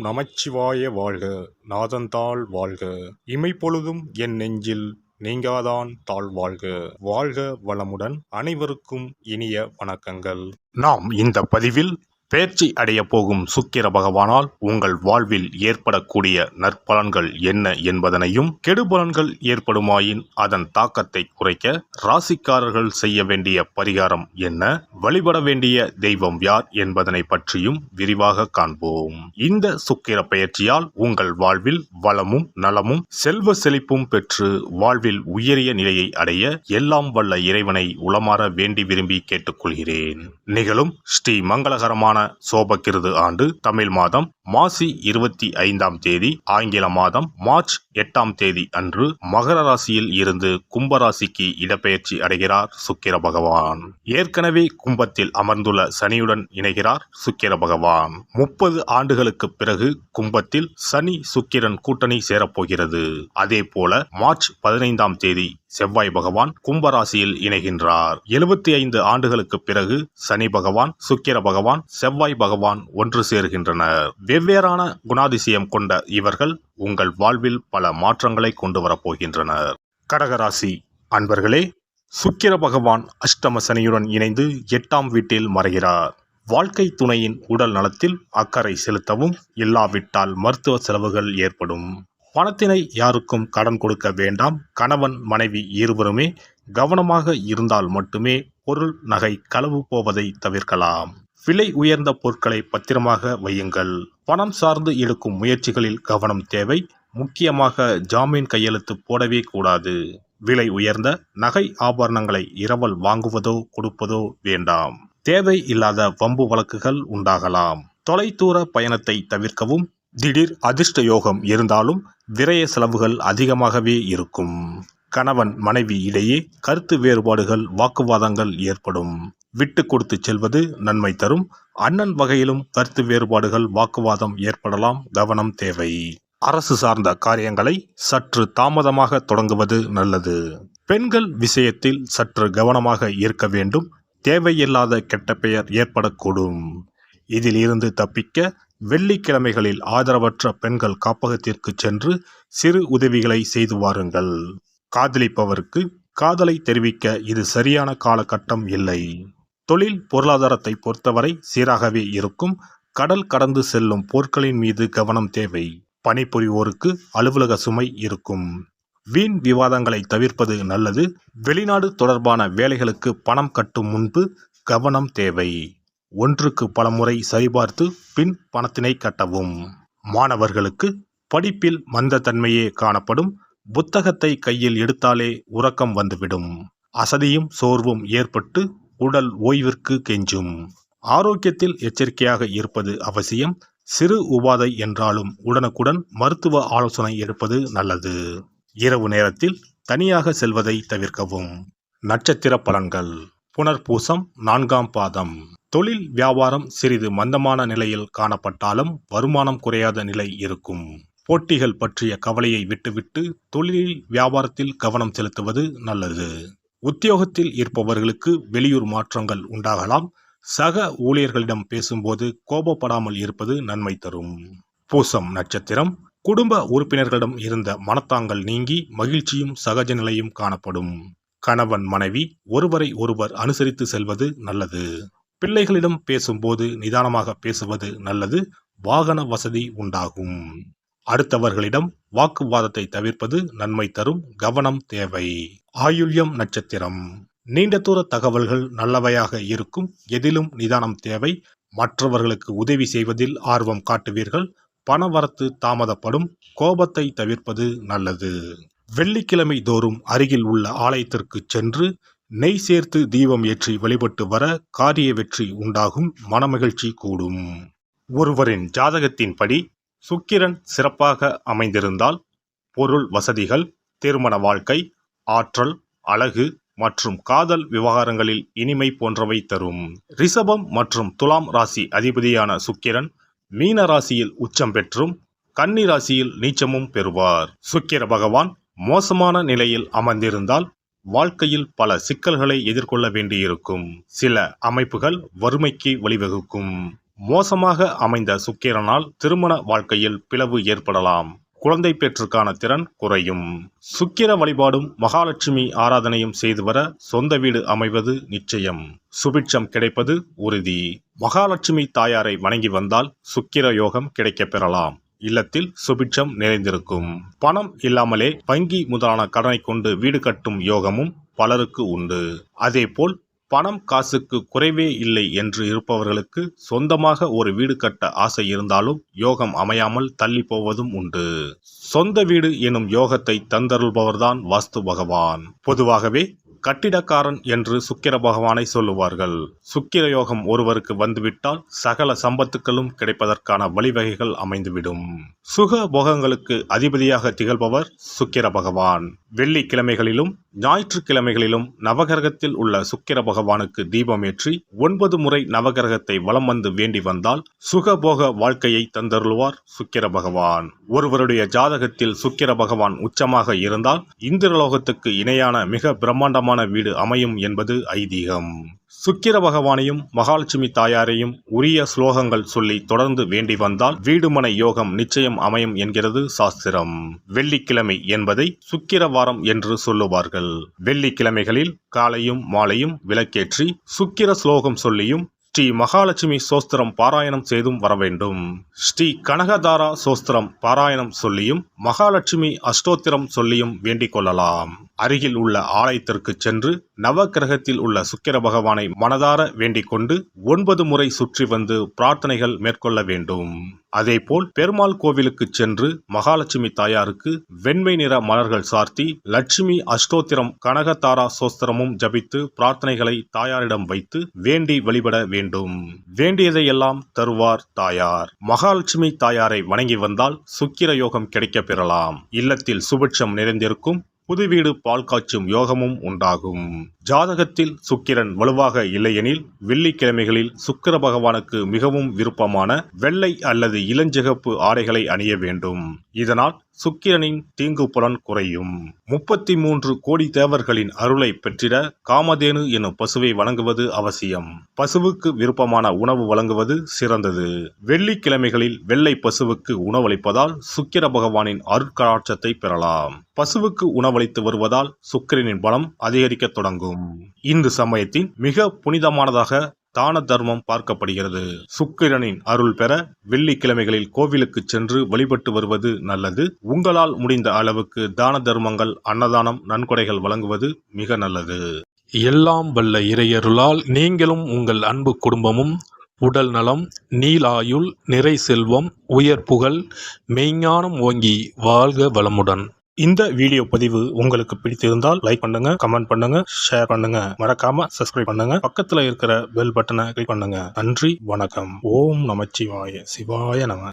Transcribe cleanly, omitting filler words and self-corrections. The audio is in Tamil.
நமச்சிவாய வாழ்க. நாதன்தாள் வாழ்க. இமைப்பொழுதும் என் நெஞ்சில் நீங்காதான் தாழ்வாழ்க. வாழ்க வளமுடன். அனைவருக்கும் இனிய வணக்கங்கள். நாம் இந்த பதிவில் பேர்ச்சி அடைய போகும் சுக்கிர பகவானால் உங்கள் வாழ்வில் ஏற்படக்கூடிய நற்பலன்கள் என்ன என்பதனையும், கெடுபலன்கள் ஏற்படுமாயின் அதன் தாக்கத்தை குறைக்க ராசிக்காரர்கள் செய்ய வேண்டிய பரிகாரம் என்ன, வழிபட வேண்டிய தெய்வம் யார் என்பதனை பற்றியும் விரிவாக காண்போம். இந்த சுக்கிர பெயர்ச்சியால் உங்கள் வாழ்வில் வளமும் நலமும் செல்வ செழிப்பும் பெற்று வாழ்வில் உயரிய நிலையை அடைய எல்லாம் வல்ல இறைவனை உளமாற வேண்டி விரும்பி கேட்டுக்கொள்கிறேன். நிகழும் ஸ்ரீ மங்களகரமான சோபகிருது ஆண்டு தமிழ் மாதம் மாசி 25ஆம் தேதி, ஆங்கில மாதம் மார்ச் 8ஆம் தேதி அன்று மகர ராசியில் இருந்து கும்பராசிக்கு இடப்பெயர்ச்சி அடைகிறார் சுக்கிர பகவான். ஏற்கனவே கும்பத்தில் அமர்ந்துள்ள சனியுடன் இணைகிறார் சுக்கிர பகவான். 30 ஆண்டுகளுக்கு பிறகு கும்பத்தில் சனி சுக்கிரன் கூட்டணி சேரப்போகிறது. அதே போல மார்ச் 15ஆம் தேதி செவ்வாய் பகவான் கும்பராசியில் இணைகின்றார். 75 ஆண்டுகளுக்கு பிறகு சனி பகவான், சுக்கிர பகவான், செவ்வாய் பகவான் ஒன்று சேர்கின்றனர். வெவ்வேறான குணாதிசயம் கொண்ட இவர்கள் உங்கள் வாழ்வில் பல மாற்றங்களை கொண்டு வரப்போகின்றனர். கடகராசி அன்பர்களே, சுக்கிர பகவான் அஷ்டம சனியுடன் இணைந்து 8ஆம் வீட்டில் மறைகிறார். வாழ்க்கை துணையின் உடல் நலத்தில் அக்கறை செலுத்தவும், இல்லாவிட்டால் மருத்துவ செலவுகள் ஏற்படும். பணத்தினை யாருக்கும் கடன் கொடுக்க வேண்டாம். கணவன் மனைவி இருவருமே கவனமாக இருந்தால் மட்டுமே பொருள் நகை களவு போவதை தவிர்க்கலாம். விலை உயர்ந்த பொருட்களை பத்திரமாக வையுங்கள். பணம் சார்ந்து எடுக்கும் முயற்சிகளில் கவனம் தேவை. முக்கியமாக ஜாமீன் கையெழுத்து போடவே கூடாது. விலை உயர்ந்த நகை ஆபரணங்களை இரவல் வாங்குவதோ கொடுப்பதோ வேண்டாம். தேவை இல்லாத வம்பு வழக்குகள் உண்டாகலாம். தொலைதூர பயணத்தை தவிர்க்கவும். திடீர் அதிர்ஷ்ட யோகம் இருந்தாலும் விரய செலவுகள் அதிகமாகவே இருக்கும். கணவன் மனைவி இடையே கருத்து வேறுபாடுகள், வாக்குவாதங்கள் ஏற்படும். விட்டு கொடுத்து செல்வது நன்மை தரும். அண்ணன் வகையிலும் கருத்து வேறுபாடுகள், வாக்குவாதம் ஏற்படலாம். கவனம் தேவை. அரசு சார்ந்த காரியங்களை சற்று தாமதமாக தொடங்குவது நல்லது. பெண்கள் விஷயத்தில் சற்று கவனமாக இருக்க வேண்டும். தேவையில்லாத கெட்ட பெயர் ஏற்படக்கூடும். இதில் இருந்து தப்பிக்க வெள்ளிக்கிழமைகளில் ஆதரவற்ற பெண்கள் காப்பகத்திற்கு சென்று சிறு உதவிகளை செய்து வாருங்கள். காதலிப்பவருக்கு காதலை தெரிவிக்க இது சரியான காலகட்டம் இல்லை. தொழில் பொருளாதாரத்தை பொறுத்தவரை சீராகவே இருக்கும். கடல் கடந்து செல்லும் பொருட்களின் மீது கவனம் தேவை. பணிபுரிவோருக்கு அலுவலக சுமை இருக்கும். வீண் விவாதங்களை தவிர்ப்பது நல்லது. வெளிநாடு தொடர்பான வேலைகளுக்கு பணம் கட்டும் முன்பு கவனம் தேவை. ஒன்றுக்கு பலமுறை சரிபார்த்து பின் பணத்தினை கட்டவும். மாணவர்களுக்கு படிப்பில் மந்தத்தன்மையே காணப்படும். புத்தகத்தை கையில் எடுத்தாலே உறக்கம் வந்துவிடும். அசதியும் சோர்வும் ஏற்பட்டு உடல் ஓய்விற்கு கெஞ்சும். ஆரோக்கியத்தில் எச்சரிக்கையாக இருப்பது அவசியம். சிறு உபாதை என்றாலும் உடனுக்குடன் மருத்துவ ஆலோசனை எடுப்பது நல்லது. இரவு நேரத்தில் தனியாக செல்வதை தவிர்க்கவும். நட்சத்திர பலன்கள். புனர்பூசம் 4ஆம் பாதம். தொழில் வியாபாரம் சிறிது மந்தமான நிலையில் காணப்பட்டாலும் வருமானம் குறையாத நிலை இருக்கும். போட்டிகள் பற்றிய கவலையை விட்டுவிட்டு தொழிலில் வியாபாரத்தில் கவனம் செலுத்துவது நல்லது. உத்தியோகத்தில் இருப்பவர்களுக்கு வெளியூர் மாற்றங்கள் உண்டாகலாம். சக ஊழியர்களிடம் பேசும்போது கோபப்படாமல் இருப்பது நன்மை தரும். பூசம் நட்சத்திரம். குடும்ப உறுப்பினர்களிடம் இருந்த மனத்தாங்கல் நீங்கி மகிழ்ச்சியும் சகஜ நிலையும் காணப்படும். கணவன் மனைவி ஒருவரை ஒருவர் அனுசரித்து செல்வது நல்லது. பிள்ளைகளிடம் பேசும்போது நிதானமாக பேசுவது நல்லது. வாகன வசதி உண்டாகும். அடுத்தவர்களிடம் வாக்குவாதத்தை தவிர்ப்பது நன்மை தரும். கவனம் தேவை. ஆயுள்யம் நட்சத்திரம். நீண்ட தூர தகவல்கள் நல்லவையாக இருக்கும். எதிலும் நிதானம் தேவை. மற்றவர்களுக்கு உதவி செய்வதில் ஆர்வம் காட்டுவீர்கள். பணவரத்து தாமதப்படும். கோபத்தை தவிர்ப்பது நல்லது. வெள்ளிக்கிழமை தோறும் அருகில் உள்ள ஆலயத்திற்கு சென்று நெய் சேர்த்து தீபம் ஏற்றி வழிபட்டு வர காரிய வெற்றி உண்டாகும். மனமகிழ்ச்சி கூடும். ஒருவரின் ஜாதகத்தின்படி சுக்கிரன் சிறப்பாக அமைந்திருந்தால் பொருள் வசதிகள், திருமண வாழ்க்கை, ஆற்றல், அழகு மற்றும் காதல் விவகாரங்களில் இனிமை போன்றவை தரும். ரிஷபம் மற்றும் துலாம் ராசி அதிபதியான சுக்கிரன் மீன ராசியில் உச்சம் பெற்றும் கன்னி ராசியில் நீச்சமும் பெறுவார். சுக்கிர பகவான் மோசமான நிலையில் அமர்ந்திருந்தால் வாழ்க்கையில் பல சிக்கல்களை எதிர்கொள்ள வேண்டியிருக்கும். சில அமைப்புகள் வறுமைக்கு வழிவகுக்கும். மோசமாக அமைந்த சுக்கிரனால் திருமண வாழ்க்கையில் பிளவு ஏற்படலாம். குழந்தை பேற்றுக்கான திறன் குறையும். சுக்கிர வழிபாடும் மகாலட்சுமி ஆராதனையும் செய்து வர சொந்த வீடு அமைவது நிச்சயம். சுபிட்சம் கிடைப்பது உறுதி. மகாலட்சுமி தாயாரை வணங்கி வந்தால் சுக்கிர யோகம் கிடைக்கப் பெறலாம். இல்லத்தில் சுபிட்சம் நிறைந்திருக்கும். பணம் இல்லாமலே வங்கி முதலான கடனை கொண்டு வீடு கட்டும் யோகமும் பலருக்கு உண்டு. அதேபோல் பணம் காசுக்கு குறைவே இல்லை என்று இருப்பவர்களுக்கு சொந்தமாக ஒரு வீடு கட்ட ஆசை இருந்தாலும் யோகம் அமையாமல் தள்ளி போவதும் உண்டு. சொந்த வீடு எனும் யோகத்தை தந்தருள்பவர்தான் வாஸ்து பகவான். பொதுவாகவே கட்டிடக்காரன் என்று சுக்கிர பகவானை சொல்லுவார்கள். சுக்கிர யோகம் ஒருவருக்கு வந்துவிட்டால் சகல சம்பத்துக்களும் கிடைப்பதற்கான வழிவகைகள் அமைந்துவிடும். சுக போகங்களுக்கு அதிபதியாக திகழ்பவர் சுக்கிர பகவான். வெள்ளிக்கிழமைகளிலும் ஞாயிற்றுக்கிழமைகளிலும் நவகிரகத்தில் உள்ள சுக்கிர பகவானுக்கு தீபமேற்றி 9 முறை நவகிரகத்தை வலம் வந்து வேண்டி வந்தால் சுகபோக வாழ்க்கையை தந்தருள்வார் சுக்கிர பகவான். ஒருவருடைய ஜாதகத்தில் சுக்கிர பகவான் உச்சமாக இருந்தால் இந்திரலோகத்துக்கு இணையான மிக பிரம்மாண்டமான வீடு அமையும் என்பது ஐதீகம். சுக்கிர பகவானையும் மகாலட்சுமி தாயாரையும் உரிய ஸ்லோகங்கள் சொல்லி தொடர்ந்து வேண்டி வந்தால் வீடுமனை யோகம் நிச்சயம் அமையும் என்கிறது சாஸ்திரம். வெள்ளிக்கிழமை என்பதை சுக்கிர வாரம் என்று சொல்லுவார்கள். வெள்ளிக்கிழமைகளில் காலையும் மாலையும் விளக்கேற்றி சுக்கிர ஸ்லோகம் சொல்லியும் ஸ்ரீ மகாலட்சுமி சோஸ்திரம் பாராயணம் செய்தும் வர வேண்டும். ஸ்ரீ கனகதாரா சோஸ்திரம் பாராயணம் சொல்லியும் மகாலட்சுமி அஷ்டோத்திரம் சொல்லியும் வேண்டிக் கொள்ளலாம். அருகில் உள்ள ஆலயத்திற்கு சென்று நவக்கிரகத்தில் உள்ள சுக்கிர பகவானை மனதார வேண்டிக் கொண்டு 9 முறை சுற்றி வந்து பிரார்த்தனைகள் மேற்கொள்ள வேண்டும். அதேபோல் பெருமாள் கோவிலுக்கு சென்று மகாலட்சுமி தாயாருக்கு வெண்மை நிற மலர்கள் சார்த்தி லட்சுமி அஷ்டோத்திரம் கனகதாரா சோஸ்திரமும் ஜபித்து பிரார்த்தனைகளை தாயாரிடம் வைத்து வேண்டி வழிபட வேண்டும். வேண்டியதையெல்லாம் தருவார் தாயார். மகாலட்சுமி தாயாரை வணங்கி வந்தால் சுக்கிர யோகம் கிடைக்கப் பெறலாம். இல்லத்தில் சுபிட்சம் நிறைந்திருக்கும். புது வீடு பால் காய்ச்சும் யோகமும் உண்டாகும். ஜாதகத்தில் சுக்கிரன் வலுவாக இல்லையெனில் வெள்ளிக்கிழமைகளில் சுக்கிர பகவானுக்கு மிகவும் விருப்பமான வெள்ளை அல்லது இளஞ்சிகப்பு ஆடைகளை அணிய வேண்டும். இதனால் சுக்கிரனின் தீங்கு புலன் குறையும். 33 கோடி தேவர்களின் அருளை பெற்றிட காமதேனு எனும் பசுவை வணங்குவது அவசியம். பசுவுக்கு விருப்பமான உணவு வழங்குவது சிறந்தது. வெள்ளிக்கிழமைகளில் வெள்ளை பசுவுக்கு உணவளிப்பதால் சுக்கிர பகவானின் அருட்கடாட்சத்தை பெறலாம். பசுவுக்கு உணவளித்து வருவதால் சுக்கிரனின் பலம் அதிகரிக்க தொடங்கும். இந்து சமயத்தின் மிக புனிதமானதாக தான தர்மம் பார்க்கப்படுகிறது. சுக்கிரனின் அருள் பெற வெள்ளிக்கிழமைகளில் கோவிலுக்கு சென்று வழிபட்டு வருவது நல்லது. உங்களால் முடிந்த அளவுக்கு தான தர்மங்கள், அன்னதானம், நன்கொடைகள் வழங்குவது மிக நல்லது. எல்லாம் வல்ல இறையருளால் நீங்களும் உங்கள் அன்பு குடும்பமும் உடல் நலம், நீலாயுள், நிறை செல்வம், உயர் புகழ், மெய்ஞானம் ஓங்கி வாழ்க வளமுடன். இந்த வீடியோ பதிவு உங்களுக்கு பிடித்திருந்தால் லைக் பண்ணுங்க, கமெண்ட் பண்ணுங்க, ஷேர் பண்ணுங்க. மறக்காம சப்ஸ்கிரைப் பண்ணுங்க. பக்கத்துல இருக்கிற பெல் பட்டனை கிளிக் பண்ணுங்க. நன்றி, வணக்கம். ஓம் நமச்சிவாய. சிவாய நம.